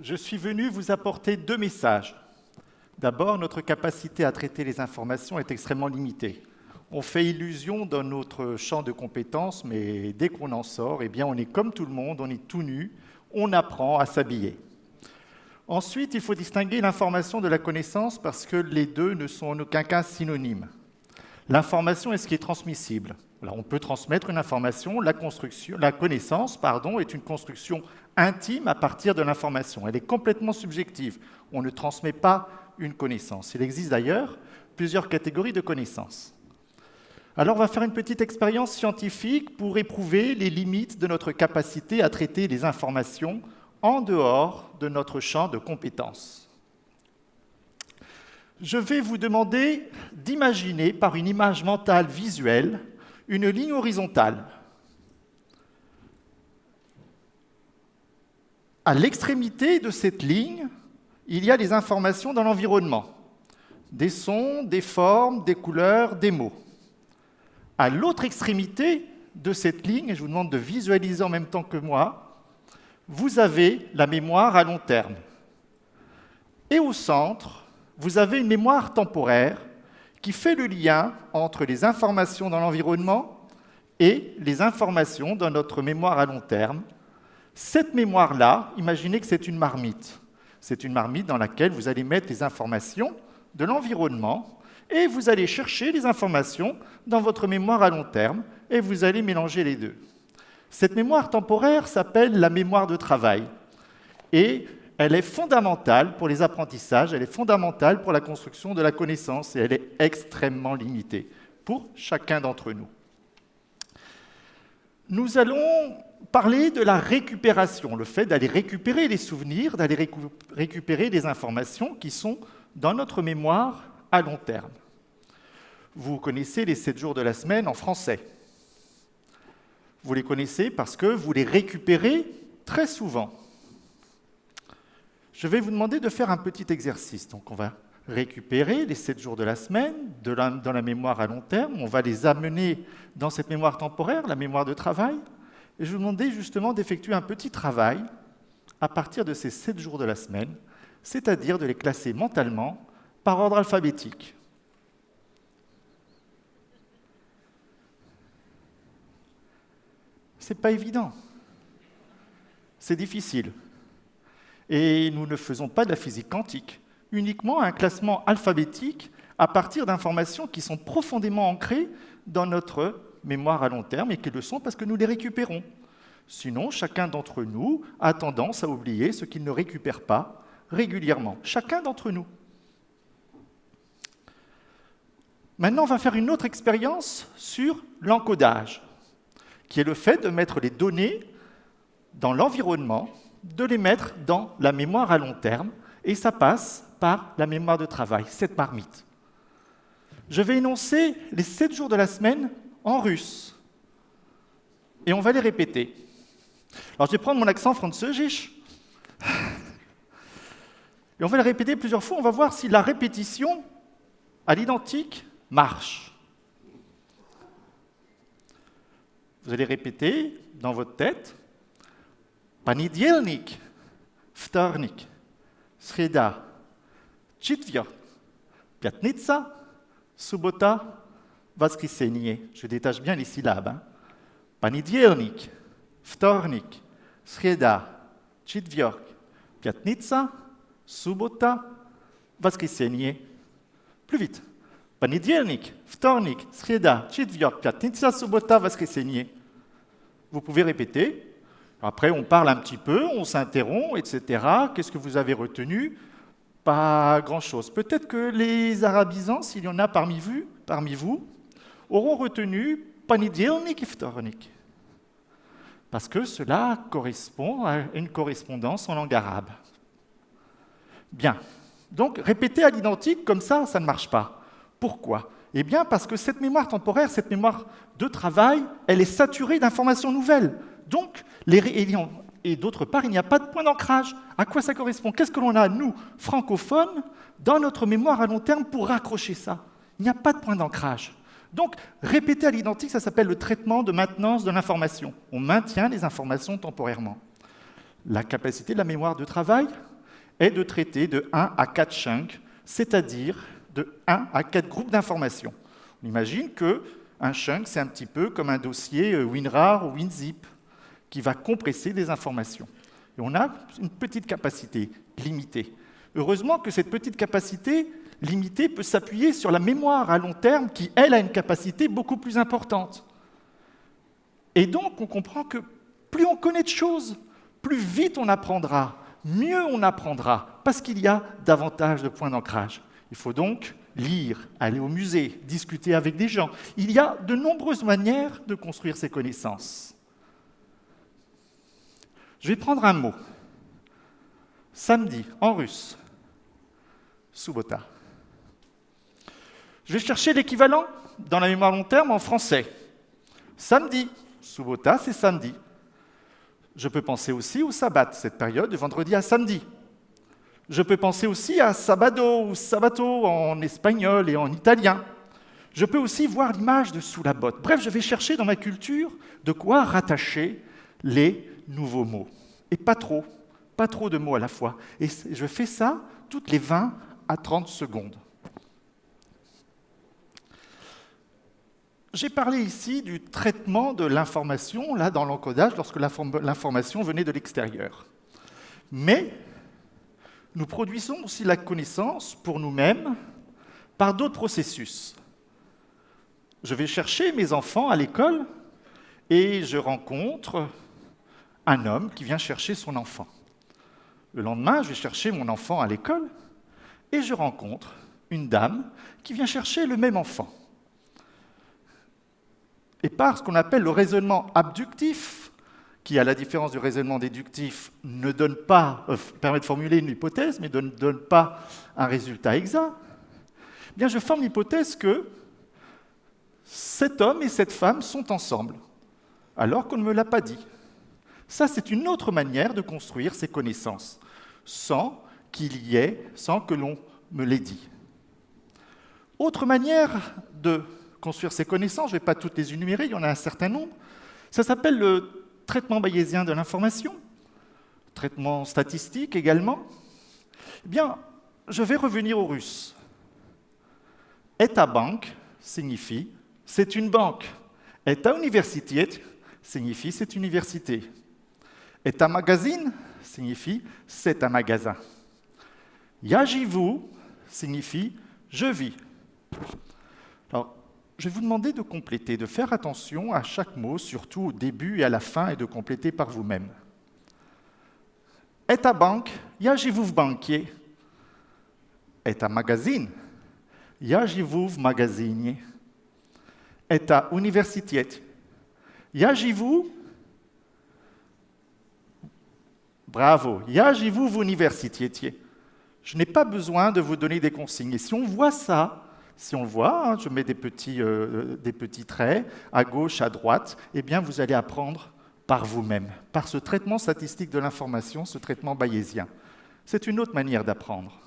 je suis venu vous apporter deux messages. D'abord, notre capacité à traiter les informations est extrêmement limitée. On fait illusion dans notre champ de compétences, mais dès qu'on en sort, eh bien, on est comme tout le monde, on est tout nu, on apprend à s'habiller. Ensuite, il faut distinguer l'information de la connaissance parce que les deux ne sont en aucun cas synonymes. L'information est ce qui est transmissible. Alors, on peut transmettre une information, la connaissance est une construction intime à partir de l'information. Elle est complètement subjective. On ne transmet pas une connaissance. Il existe d'ailleurs plusieurs catégories de connaissances. Alors, on va faire une petite expérience scientifique pour éprouver les limites de notre capacité à traiter les informations en dehors de notre champ de compétences. Je vais vous demander d'imaginer par une image mentale visuelle une ligne horizontale. À l'extrémité de cette ligne, il y a des informations dans l'environnement, des sons, des formes, des couleurs, des mots. À l'autre extrémité de cette ligne, et je vous demande de visualiser en même temps que moi, vous avez la mémoire à long terme. Et au centre, vous avez une mémoire temporaire qui fait le lien entre les informations dans l'environnement et les informations dans notre mémoire à long terme. Cette mémoire-là, imaginez que c'est une marmite. C'est une marmite dans laquelle vous allez mettre les informations de l'environnement et vous allez chercher les informations dans votre mémoire à long terme et vous allez mélanger les deux. Cette mémoire temporaire s'appelle la mémoire de travail et elle est fondamentale pour les apprentissages, elle est fondamentale pour la construction de la connaissance et elle est extrêmement limitée pour chacun d'entre nous. Nous allons parler de la récupération, le fait d'aller récupérer les souvenirs, d'aller récupérer des informations qui sont dans notre mémoire à long terme. Vous connaissez les 7 jours de la semaine en français. Vous les connaissez parce que vous les récupérez très souvent. Je vais vous demander de faire un petit exercice. Donc, on va récupérer les 7 jours de la semaine dans la mémoire à long terme. On va les amener dans cette mémoire temporaire, la mémoire de travail. Et je vais vous demander justement d'effectuer un petit travail à partir de ces 7 jours de la semaine, c'est-à-dire de les classer mentalement par ordre alphabétique. C'est pas évident. C'est difficile. Et nous ne faisons pas de la physique quantique, uniquement un classement alphabétique à partir d'informations qui sont profondément ancrées dans notre mémoire à long terme et qui le sont parce que nous les récupérons. Sinon, chacun d'entre nous a tendance à oublier ce qu'il ne récupère pas régulièrement. Chacun d'entre nous. Maintenant, on va faire une autre expérience sur l'encodage, qui est le fait de mettre les données dans l'environnement, de les mettre dans la mémoire à long terme, et ça passe par la mémoire de travail, cette marmite. Je vais énoncer les 7 jours de la semaine en russe, et on va les répéter. Alors je vais prendre mon accent französisch, et on va les répéter plusieurs fois, on va voir si la répétition à l'identique marche. Vous allez répéter dans votre tête Poniedzielnik, wtornik, sreda, четверг, пятница, subota, воскресенье. Je détache bien les syllabes. Poniedzielnik, wtornik, sreda, четверг, пятница, subota, воскресенье. Plus vite. Poniedzielnik, wtornik, sreda, четверг, пятница, subota, воскресенье. Vous pouvez répéter. Après, on parle un petit peu, on s'interrompt, etc. Qu'est-ce que vous avez retenu? Pas grand-chose. Peut-être que les arabisants, s'il y en a parmi vous, auront retenu Poniedzielnik, wtornik. Parce que cela correspond à une correspondance en langue arabe. Bien. Donc, répéter à l'identique, comme ça ne marche pas. Pourquoi? Eh bien, parce que cette mémoire temporaire, cette mémoire de travail, elle est saturée d'informations nouvelles. Donc, et d'autre part, il n'y a pas de point d'ancrage. À quoi ça correspond? Qu'est-ce que l'on a, nous, francophones, dans notre mémoire à long terme pour raccrocher ça? Il n'y a pas de point d'ancrage. Donc, répéter à l'identique, ça s'appelle le traitement de maintenance de l'information. On maintient les informations temporairement. La capacité de la mémoire de travail, est de traiter de 1 à 4 chunks, c'est-à-dire de 1 à 4 groupes d'informations. On imagine qu'un chunk, c'est un petit peu comme un dossier WinRAR ou WinZip qui va compresser des informations. Et on a une petite capacité limitée. Heureusement que cette petite capacité limitée peut s'appuyer sur la mémoire à long terme qui, elle, a une capacité beaucoup plus importante. Et donc, on comprend que plus on connaît de choses, plus vite on apprendra, mieux on apprendra, parce qu'il y a davantage de points d'ancrage. Il faut donc lire, aller au musée, discuter avec des gens. Il y a de nombreuses manières de construire ces connaissances. Je vais prendre un mot. Samedi, en russe. Subota. Je vais chercher l'équivalent dans la mémoire long terme en français. Samedi. Subota, c'est samedi. Je peux penser aussi au sabbat, cette période de vendredi à samedi. Je peux penser aussi à sabado ou sabato en espagnol et en italien. Je peux aussi voir l'image de sous la botte. Bref, je vais chercher dans ma culture de quoi rattacher les nouveaux mots. Et pas trop de mots à la fois. Et je fais ça toutes les 20 à 30 secondes. J'ai parlé ici du traitement de l'information, là, dans l'encodage, lorsque l'information venait de l'extérieur. Mais nous produisons aussi la connaissance pour nous-mêmes par d'autres processus. Je vais chercher mes enfants à l'école et je rencontre un homme qui vient chercher son enfant. Le lendemain, je vais chercher mon enfant à l'école et je rencontre une dame qui vient chercher le même enfant. Et par ce qu'on appelle le raisonnement abductif, qui, à la différence du raisonnement déductif, ne permet de formuler une hypothèse, mais ne donne pas un résultat exact, eh bien je forme l'hypothèse que cet homme et cette femme sont ensemble, alors qu'on ne me l'a pas dit. Ça, c'est une autre manière de construire ces connaissances, sans que l'on me l'ait dit. Autre manière de construire ces connaissances, je ne vais pas toutes les énumérer, il y en a un certain nombre, ça s'appelle le traitement bayésien de l'information, traitement statistique également. Eh bien, je vais revenir au russe. Eta bank signifie « c'est une banque ». Eta universitet signifie « c'est une université ». Eta magazine signifie « c'est un magasin ». Я живу signifie « je vis ». Alors, je vais vous demander de compléter, de faire attention à chaque mot, surtout au début et à la fin, et de compléter par vous-même. Eta bank, ja живу в bankie. Eta magazine, ja живу в magazinie. Eta universitet, ja живу. Bravo, ja живу в universitetiet. Je n'ai pas besoin de vous donner des consignes. Et si on voit ça, si on le voit, je mets des petits traits à gauche, à droite, eh bien vous allez apprendre par vous-même, par ce traitement statistique de l'information, ce traitement bayésien. C'est une autre manière d'apprendre.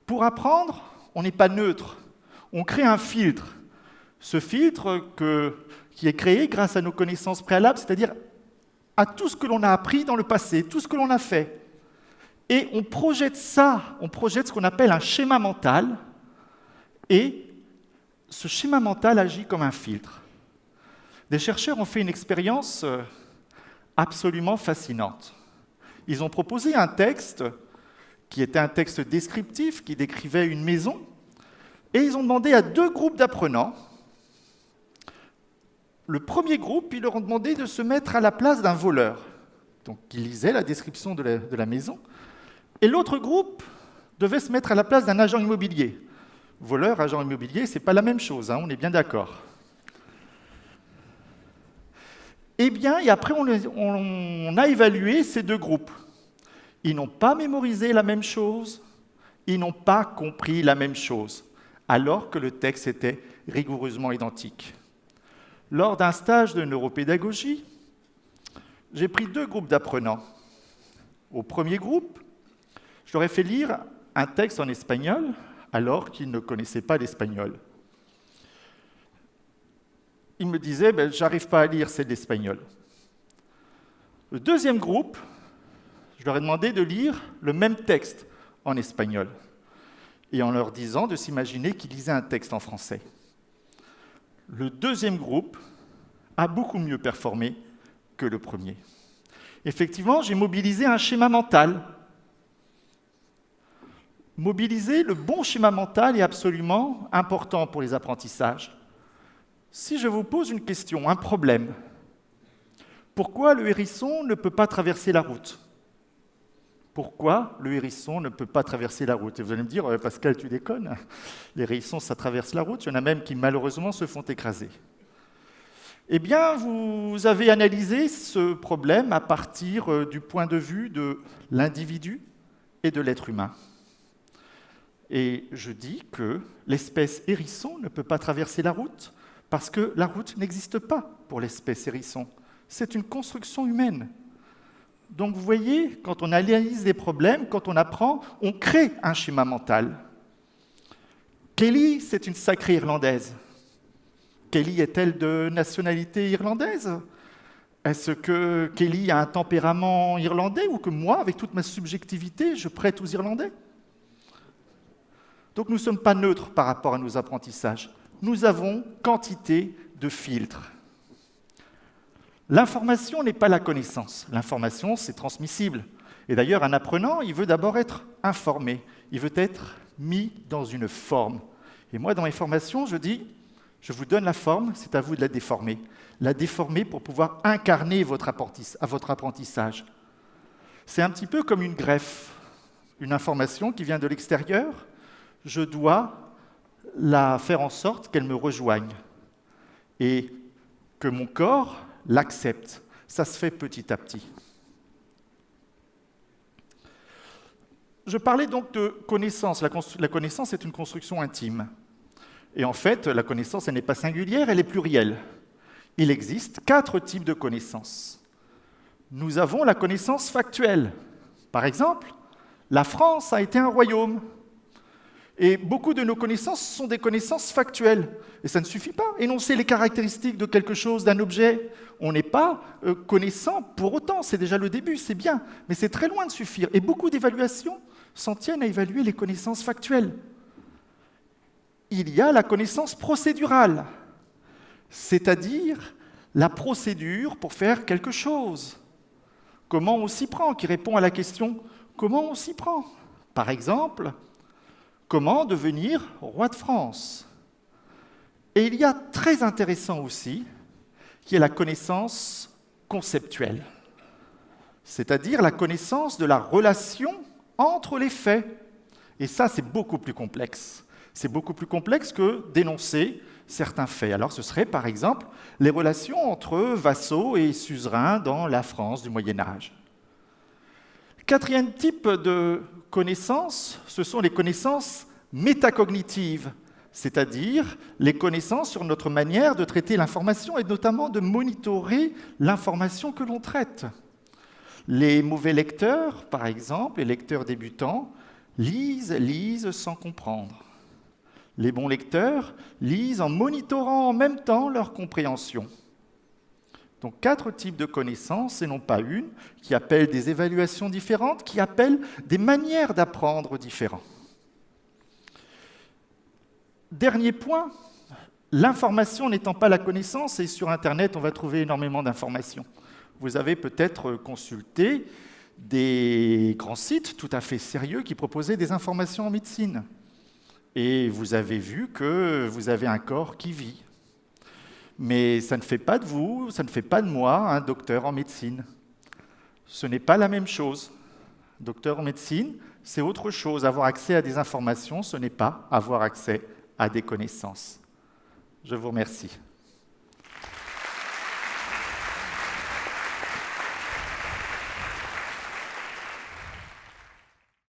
Pour apprendre, on n'est pas neutre, on crée un filtre. Ce filtre qui est créé grâce à nos connaissances préalables, c'est-à-dire à tout ce que l'on a appris dans le passé, tout ce que l'on a fait. Et on projette ce qu'on appelle un schéma mental, et ce schéma mental agit comme un filtre. Des chercheurs ont fait une expérience absolument fascinante. Ils ont proposé un texte qui était un texte descriptif, qui décrivait une maison, et ils ont demandé à 2 groupes d'apprenants. Le premier groupe, ils leur ont demandé de se mettre à la place d'un voleur. Donc, ils lisaient la description de la maison. Et l'autre groupe devait se mettre à la place d'un agent immobilier. Voleur, agent immobilier, ce n'est pas la même chose, hein, on est bien d'accord. Eh bien, et après, on a évalué ces 2 groupes. Ils n'ont pas mémorisé la même chose, ils n'ont pas compris la même chose, alors que le texte était rigoureusement identique. Lors d'un stage de neuropédagogie, j'ai pris 2 groupes d'apprenants. Au premier groupe, je leur ai fait lire un texte en espagnol alors qu'ils ne connaissaient pas l'espagnol. Ils me disaient « j'arrive pas à lire, c'est de l'espagnol ». Le deuxième groupe, Je leur ai demandé de lire le même texte en espagnol et en leur disant de s'imaginer qu'ils lisaient un texte en français. Le deuxième groupe a beaucoup mieux performé que le premier. Effectivement, j'ai mobilisé un schéma mental. Mobiliser le bon schéma mental est absolument important pour les apprentissages. Si je vous pose une question, un problème, pourquoi le hérisson ne peut pas traverser la route ? Pourquoi le hérisson ne peut pas traverser la route ? Et vous allez me dire, Pascal, tu déconnes, les hérissons, ça traverse la route, il y en a même qui malheureusement se font écraser. Eh bien, vous avez analysé ce problème à partir du point de vue de l'individu et de l'être humain. Et je dis que l'espèce hérisson ne peut pas traverser la route parce que la route n'existe pas pour l'espèce hérisson. C'est une construction humaine. Donc vous voyez, quand on analyse des problèmes, quand on apprend, on crée un schéma mental. Kelly, c'est une sacrée Irlandaise. Kelly est-elle de nationalité irlandaise ? Est-ce que Kelly a un tempérament irlandais ou que moi, avec toute ma subjectivité, je prête aux Irlandais ? Donc nous ne sommes pas neutres par rapport à nos apprentissages. Nous avons quantité de filtres. L'information n'est pas la connaissance. L'information, c'est transmissible. Et d'ailleurs, un apprenant, il veut d'abord être informé. Il veut être mis dans une forme. Et moi, dans mes formations, je dis, je vous donne la forme, c'est à vous de la déformer. La déformer pour pouvoir incarner votre apprentissage. C'est un petit peu comme une greffe. Une information qui vient de l'extérieur, je dois la faire en sorte qu'elle me rejoigne. Et que mon corps l'accepte. Ça se fait petit à petit. Je parlais donc de connaissance. La connaissance est une construction intime. Et en fait, la connaissance, elle n'est pas singulière, elle est plurielle. Il existe 4 types de connaissances. Nous avons la connaissance factuelle. Par exemple, la France a été un royaume. Et beaucoup de nos connaissances sont des connaissances factuelles. Et ça ne suffit pas. Énoncer les caractéristiques de quelque chose, d'un objet, on n'est pas connaissant pour autant. C'est déjà le début, c'est bien. Mais c'est très loin de suffire. Et beaucoup d'évaluations s'en tiennent à évaluer les connaissances factuelles. Il y a la connaissance procédurale, c'est-à-dire la procédure pour faire quelque chose. Comment on s'y prend, qui répond à la question « Comment on s'y prend ?» Par exemple, comment devenir roi de France ? Et il y a très intéressant aussi, qui est la connaissance conceptuelle, c'est-à-dire la connaissance de la relation entre les faits. Et ça, c'est beaucoup plus complexe. C'est beaucoup plus complexe que d'énoncer certains faits. Alors ce serait par exemple les relations entre vassaux et suzerains dans la France du Moyen-Âge. 4e type de connaissances, ce sont les connaissances métacognitives, c'est-à-dire les connaissances sur notre manière de traiter l'information et notamment de monitorer l'information que l'on traite. Les mauvais lecteurs, par exemple, les lecteurs débutants, lisent sans comprendre. Les bons lecteurs lisent en monitorant en même temps leur compréhension. Donc 4 types de connaissances, et non pas une, qui appellent des évaluations différentes, qui appellent des manières d'apprendre différentes. Dernier point, l'information n'étant pas la connaissance, et sur Internet, on va trouver énormément d'informations. Vous avez peut-être consulté des grands sites tout à fait sérieux qui proposaient des informations en médecine. Et vous avez vu que vous avez un corps qui vit. Mais ça ne fait pas de vous, ça ne fait pas de moi un docteur en médecine. Ce n'est pas la même chose. Docteur en médecine, c'est autre chose. Avoir accès à des informations, ce n'est pas avoir accès à des connaissances. Je vous remercie.